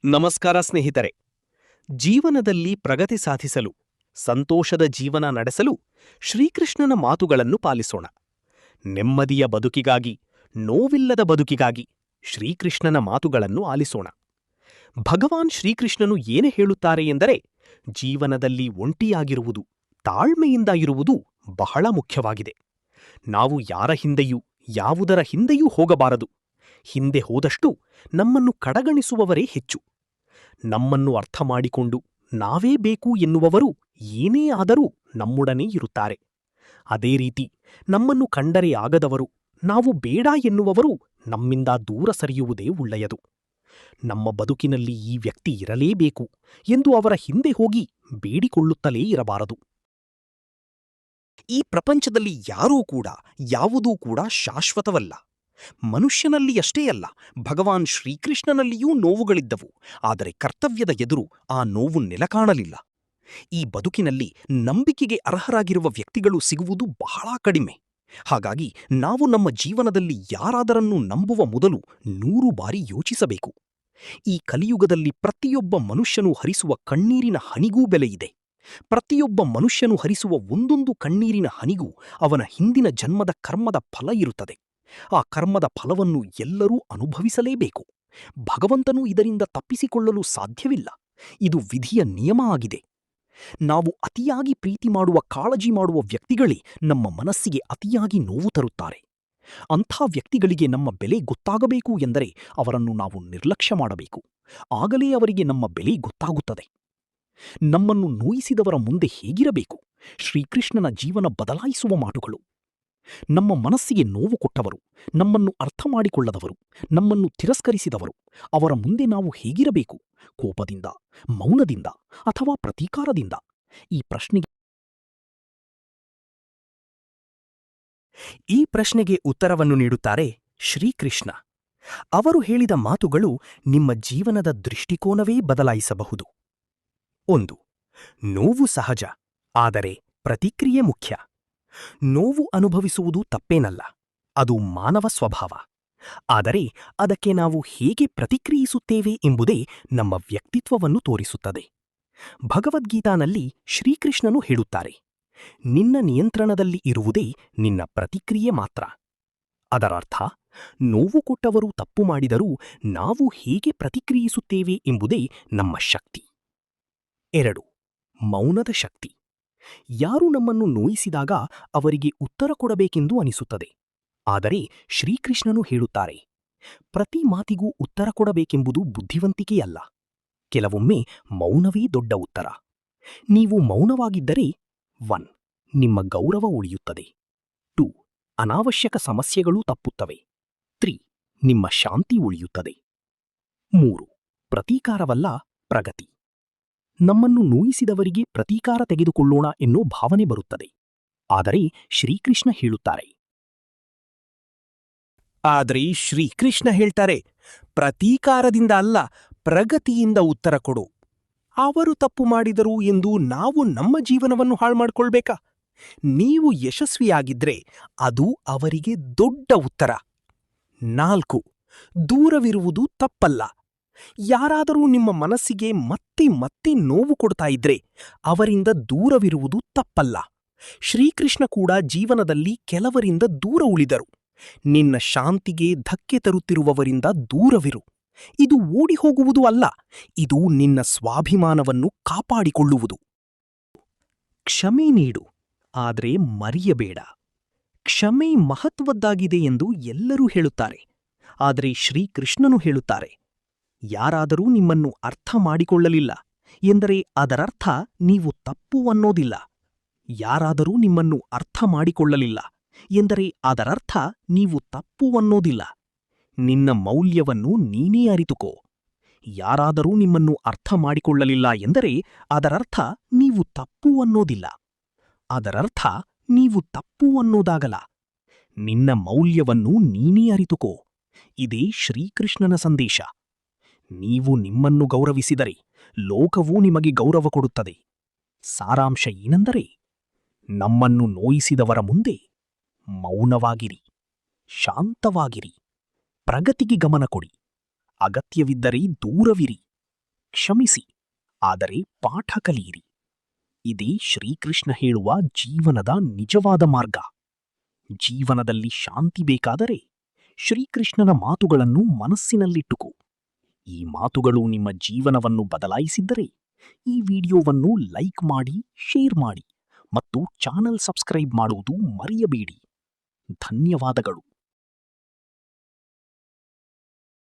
ನಮಸ್ಕಾರ ಸ್ನೇಹಿತರೆ. ಜೀವನದಲ್ಲಿ ಪ್ರಗತಿ ಸಾಧಿಸಲು, ಸಂತೋಷದ ಜೀವನ ನಡೆಸಲು ಶ್ರೀಕೃಷ್ಣನ ಮಾತುಗಳನ್ನು ಪಾಲಿಸೋಣ. ನೆಮ್ಮದಿಯ ಬದುಕಿಗಾಗಿ, ನೋವಿಲ್ಲದ ಬದುಕಿಗಾಗಿ ಶ್ರೀಕೃಷ್ಣನ ಮಾತುಗಳನ್ನು ಆಲಿಸೋಣ. ಭಗವಾನ್ ಶ್ರೀಕೃಷ್ಣನು ಏನೇ ಹೇಳುತ್ತಾರೆ ಎಂದರೆ, ಜೀವನದಲ್ಲಿ ಒಂಟಿಯಾಗಿರುವುದು, ತಾಳ್ಮೆಯಿಂದ ಇರುವುದು ಬಹಳ ಮುಖ್ಯವಾಗಿದೆ. ನಾವು ಯಾರ ಹಿಂದೆಯೂ, ಯಾವುದರ ಹಿಂದೆಯೂ ಹೋಗಬಾರದು. ಹಿಂದೆ ಹೋದಷ್ಟು ನಮ್ಮನ್ನು ಕಡೆಗಣಿಸುವವರೇ ಹೆಚ್ಚು. ನಮ್ಮನ್ನು ಅರ್ಥ ಮಾಡಿಕೊಂಡು ನಾವೇ ಬೇಕು ಎನ್ನುವವರು ಏನೇ ಆದರೂ ನಮ್ಮೊಡನೆ ಇರುತ್ತಾರೆ. ಅದೇ ರೀತಿ ನಮ್ಮನ್ನು ಕಂಡರೆ ಆಗದವರು, ನಾವು ಬೇಡ ಎನ್ನುವವರು ನಮ್ಮಿಂದ ದೂರ ಸರಿಯುವುದೇ ಒಳ್ಳೆಯದು. ನಮ್ಮ ಬದುಕಿನಲ್ಲಿ ಈ ವ್ಯಕ್ತಿ ಇರಲೇಬೇಕು ಎಂದು ಅವರ ಹಿಂದೆ ಹೋಗಿ ಬೇಡಿಕೊಳ್ಳುತ್ತಲೇ ಇರಬಾರದು. ಈ ಪ್ರಪಂಚದಲ್ಲಿ ಯಾರೂ ಕೂಡ, ಯಾವುದೂ ಕೂಡ ಶಾಶ್ವತವಲ್ಲ. ಮನುಷ್ಯನಲ್ಲಿ ಅಷ್ಟೇ ಅಲ್ಲ, ಭಗವಾನ್ ಶ್ರೀಕೃಷ್ಣನಲ್ಲಿಯೂ ನೋವುಗಳಿದ್ದವು. ಆದರೆ ಕರ್ತವ್ಯದ ಎದುರು ಆ ನೋವು ನೆಲಕಾಣಲಿಲ್ಲ. ಈ ಬದುಕಿನಲ್ಲಿ ನಂಬಿಕೆಗೆ ಅರ್ಹರಾಗಿರುವ ವ್ಯಕ್ತಿಗಳು ಸಿಗುವುದು ಬಹಳ ಕಡಿಮೆ. ಹಾಗಾಗಿ ನಾವು ನಮ್ಮ ಜೀವನದಲ್ಲಿ ಯಾರಾದರನ್ನು ನಂಬುವ ಮೊದಲು 100 ಬಾರಿ ಯೋಚಿಸಬೇಕು. ಈ ಕಲಿಯುಗದಲ್ಲಿ ಪ್ರತಿಯೊಬ್ಬ ಮನುಷ್ಯನು ಹರಿಸುವ ಕಣ್ಣೀರಿನ ಹನಿಗೂ ಬೆಲೆಯಿದೆ. ಪ್ರತಿಯೊಬ್ಬ ಮನುಷ್ಯನು ಹರಿಸುವ ಒಂದೊಂದು ಕಣ್ಣೀರಿನ ಹನಿಗೂ ಅವನ ಹಿಂದಿನ ಜನ್ಮದ ಕರ್ಮದ ಫಲ ಇರುತ್ತದೆ. ಆ ಕರ್ಮದ ಫಲವನ್ನು ಎಲ್ಲರೂ ಅನುಭವಿಸಲೇಬೇಕು. ಭಗವಂತನೂ ಇದರಿಂದ ತಪ್ಪಿಸಿಕೊಳ್ಳಲು ಸಾಧ್ಯವಿಲ್ಲ. ಇದು ವಿಧಿಯ ನಿಯಮ ಆಗಿದೆ. ನಾವು ಅತಿಯಾಗಿ ಪ್ರೀತಿ ಮಾಡುವ, ಕಾಳಜಿ ಮಾಡುವ ವ್ಯಕ್ತಿಗಳೇ ನಮ್ಮ ಮನಸ್ಸಿಗೆ ಅತಿಯಾಗಿ ನೋವು ತರುತ್ತಾರೆ. ಅಂಥ ವ್ಯಕ್ತಿಗಳಿಗೆ ನಮ್ಮ ಬೆಲೆ ಗೊತ್ತಾಗಬೇಕು ಎಂದರೆ ಅವರನ್ನು ನಾವು ನಿರ್ಲಕ್ಷ್ಯ ಮಾಡಬೇಕು. ಆಗಲೇ ಅವರಿಗೆ ನಮ್ಮ ಬೆಲೆ ಗೊತ್ತಾಗುತ್ತದೆ. ನಮ್ಮನ್ನು ನೋಯಿಸಿದವರ ಮುಂದೆ ಹೇಗಿರಬೇಕು? ಶ್ರೀಕೃಷ್ಣನ ಜೀವನ ಬದಲಾಯಿಸುವ ಮಾತುಗಳು. ನಮ್ಮ ಮನಸ್ಸಿಗೆ ನೋವು ಕೊಟ್ಟವರು, ನಮ್ಮನ್ನು ಅರ್ಥ ಮಾಡಿಕೊಳ್ಳದವರು, ನಮ್ಮನ್ನು ತಿರಸ್ಕರಿಸಿದವರು, ಅವರ ಮುಂದೆ ನಾವು ಹೇಗಿರಬೇಕು? ಕೋಪದಿಂದ, ಮೌನದಿಂದ ಅಥವಾ ಪ್ರತೀಕಾರದಿಂದ? ಈ ಪ್ರಶ್ನೆಗೆ ಉತ್ತರವನ್ನು ನೀಡುತ್ತಾರೆ ಶ್ರೀಕೃಷ್ಣ. ಅವರು ಹೇಳಿದ ಮಾತುಗಳು ನಿಮ್ಮ ಜೀವನದ ದೃಷ್ಟಿಕೋನವೇ ಬದಲಾಯಿಸಬಹುದು. 1. ನೋವು ಸಹಜ, ಆದರೆ ಪ್ರತಿಕ್ರಿಯೆ ಮುಖ್ಯ. ನೋವು ಅನುಭವಿಸುವುದು ತಪ್ಪೇನಲ್ಲ, ಅದು ಮಾನವ ಸ್ವಭಾವ. ಆದರೆ ಅದಕ್ಕೆ ನಾವು ಹೇಗೆ ಪ್ರತಿಕ್ರಿಯಿಸುತ್ತೇವೆ ಎಂಬುದೇ ನಮ್ಮ ವ್ಯಕ್ತಿತ್ವವನ್ನು ತೋರಿಸುತ್ತದೆ. ಭಗವದ್ಗೀತಾನಲ್ಲಿ ಶ್ರೀಕೃಷ್ಣನು ಹೇಳುತ್ತಾರೆ, ನಿನ್ನ ನಿಯಂತ್ರಣದಲ್ಲಿ ಇರುವುದೇ ನಿನ್ನ ಪ್ರತಿಕ್ರಿಯೆ ಮಾತ್ರ. ಅದರರ್ಥ, ನೋವು ಕೊಟ್ಟವರು ತಪ್ಪು ಮಾಡಿದರೂ ನಾವು ಹೇಗೆ ಪ್ರತಿಕ್ರಿಯಿಸುತ್ತೇವೆ ಎಂಬುದೇ ನಮ್ಮ ಶಕ್ತಿ. 2. ಮೌನದ ಶಕ್ತಿ. ಯಾರು ನಮ್ಮನ್ನು ನೋಯಿಸಿದಾಗ ಅವರಿಗೆ ಉತ್ತರ ಕೊಡಬೇಕೆಂದು ಅನಿಸುತ್ತದೆ. ಆದರೆ ಶ್ರೀಕೃಷ್ಣನು ಹೇಳುತ್ತಾರೆ, ಪ್ರತಿ ಮಾತಿಗೂ ಉತ್ತರ ಕೊಡಬೇಕೆಂಬುದು ಬುದ್ಧಿವಂತಿಕೆಯಲ್ಲ. ಕೆಲವೊಮ್ಮೆ ಮೌನವೇ ದೊಡ್ಡ ಉತ್ತರ. ನೀವು ಮೌನವಾಗಿದ್ದರೆ 1. ನಿಮ್ಮ ಗೌರವ ಉಳಿಯುತ್ತದೆ. 2. ಅನಾವಶ್ಯಕ ಸಮಸ್ಯೆಗಳೂ ತಪ್ಪುತ್ತವೆ. 3. ನಿಮ್ಮ ಶಾಂತಿ ಉಳಿಯುತ್ತದೆ. 3. ಪ್ರತೀಕಾರವಲ್ಲ, ಪ್ರಗತಿ. ನಮ್ಮನ್ನು ನೋಯಿಸಿದವರಿಗೆ ಪ್ರತೀಕಾರ ತೆಗೆದುಕೊಳ್ಳೋಣ ಎನ್ನೋ ಭಾವನೆ ಬರುತ್ತದೆ. ಆದರೆ ಶ್ರೀಕೃಷ್ಣ ಹೇಳ್ತಾರೆ, ಪ್ರತೀಕಾರದಿಂದ ಅಲ್ಲ, ಪ್ರಗತಿಯಿಂದ ಉತ್ತರ ಕೊಡು. ಅವರು ತಪ್ಪು ಮಾಡಿದರು ಎಂದು ನಾವು ನಮ್ಮ ಜೀವನವನ್ನು ಹಾಳು ಮಾಡಿಕೊಳ್ಬೇಕಾ? ನೀವು ಯಶಸ್ವಿಯಾಗಿದ್ರೆ ಅದು ಅವರಿಗೆ ದೊಡ್ಡ ಉತ್ತರ. 4. ದೂರವಿರುವುದು ತಪ್ಪಲ್ಲ. ಯಾರಾದರೂ ನಿಮ್ಮ ಮನಸ್ಸಿಗೆ ಮತ್ತೆ ಮತ್ತೆ ನೋವು ಕೊಡ್ತಾ ಇದ್ರೆ ಅವರಿಂದ ದೂರವಿರುವುದು ತಪ್ಪಲ್ಲ. ಶ್ರೀಕೃಷ್ಣ ಕೂಡ ಜೀವನದಲ್ಲಿ ಕೆಲವರಿಂದ ದೂರ ಉಳಿದರು. ನಿನ್ನ ಶಾಂತಿಗೆ ಧಕ್ಕೆ ತರುತ್ತಿರುವವರಿಂದ ದೂರವಿರು. ಇದು ಓಡಿ ಹೋಗುವುದು ಅಲ್ಲ, ಇದು ನಿನ್ನ ಸ್ವಾಭಿಮಾನವನ್ನು ಕಾಪಾಡಿಕೊಳ್ಳುವುದು. ಕ್ಷಮೆ ನೀಡು, ಆದರೆ ಮರೆಯಬೇಡ. ಕ್ಷಮೆ ಮಹತ್ವದ್ದಾಗಿದೆ ಎಂದು ಎಲ್ಲರೂ ಹೇಳುತ್ತಾರೆ. ಆದರೆ ಶ್ರೀಕೃಷ್ಣನು ಹೇಳುತ್ತಾರೆ, ಯಾರಾದರೂ ನಿಮ್ಮನ್ನು ಅರ್ಥ ಮಾಡಿಕೊಳ್ಳಲಿಲ್ಲ ಎಂದರೆ ಅದರರ್ಥ ನೀವು ತಪ್ಪು ಅನ್ನೋದಿಲ್ಲ. ಯಾರಾದರೂ ನಿಮ್ಮನ್ನು ಅರ್ಥ ಮಾಡಿಕೊಳ್ಳಲಿಲ್ಲ ಎಂದರೆ ಅದರರ್ಥ ನೀವು ತಪ್ಪು ಅನ್ನೋದಿಲ್ಲ. ನಿನ್ನ ಮೌಲ್ಯವನ್ನು ನೀನೇ ಅರಿತುಕೋ. ಯಾರಾದರೂ ನಿಮ್ಮನ್ನು ಅರ್ಥ ಮಾಡಿಕೊಳ್ಳಲಿಲ್ಲ ಎಂದರೆ ಅದರರ್ಥ ನೀವು ತಪ್ಪು ಅನ್ನೋದಿಲ್ಲ. ಅದರರ್ಥ ನೀವು ತಪ್ಪು ಅನ್ನೋದಾಗಲ್ಲ. ನಿನ್ನ ಮೌಲ್ಯವನ್ನು ನೀನೇ ಅರಿತುಕೋ. ಇದೇ ಶ್ರೀಕೃಷ್ಣನ ಸಂದೇಶ. ನೀವು ನಿಮ್ಮನ್ನು ಗೌರವಿಸಿದರೆ ಲೋಕವೂ ನಿಮಗೆ ಗೌರವ ಕೊಡುತ್ತದೆ. ಸಾರಾಂಶ ಏನೆಂದರೆ, ನಮ್ಮನ್ನು ನೋಯಿಸಿದವರ ಮುಂದೆ ಮೌನವಾಗಿರಿ, ಶಾಂತವಾಗಿರಿ, ಪ್ರಗತಿಗೆ ಗಮನ ಕೊಡಿ. ಅಗತ್ಯವಿದ್ದರೆ ದೂರವಿರಿ, ಕ್ಷಮಿಸಿ, ಆದರೆ ಪಾಠ ಕಲಿಯಿರಿ. ಇದೇ ಶ್ರೀಕೃಷ್ಣ ಹೇಳುವ ಜೀವನದ ನಿಜವಾದ ಮಾರ್ಗ. ಜೀವನದಲ್ಲಿ ಶಾಂತಿ ಬೇಕಾದರೆ ಶ್ರೀಕೃಷ್ಣನ ಮಾತುಗಳನ್ನು ಮನಸ್ಸಿನಲ್ಲಿಟ್ಟುಕೋ. ಈ ಮಾತುಗಳು ನಿಮ್ಮ ಜೀವನವನ್ನು ಬದಲಾಯಿಸಿದ್ದರೆ ಈ ವಿಡಿಯೋವನ್ನು ಲೈಕ್ ಮಾಡಿ, ಶೇರ್ ಮಾಡಿ ಮತ್ತು ಚಾನಲ್ ಸಬ್ಸ್ಕ್ರೈಬ್ ಮಾಡುವುದು ಮರೆಯಬೇಡಿ. ಧನ್ಯವಾದಗಳು.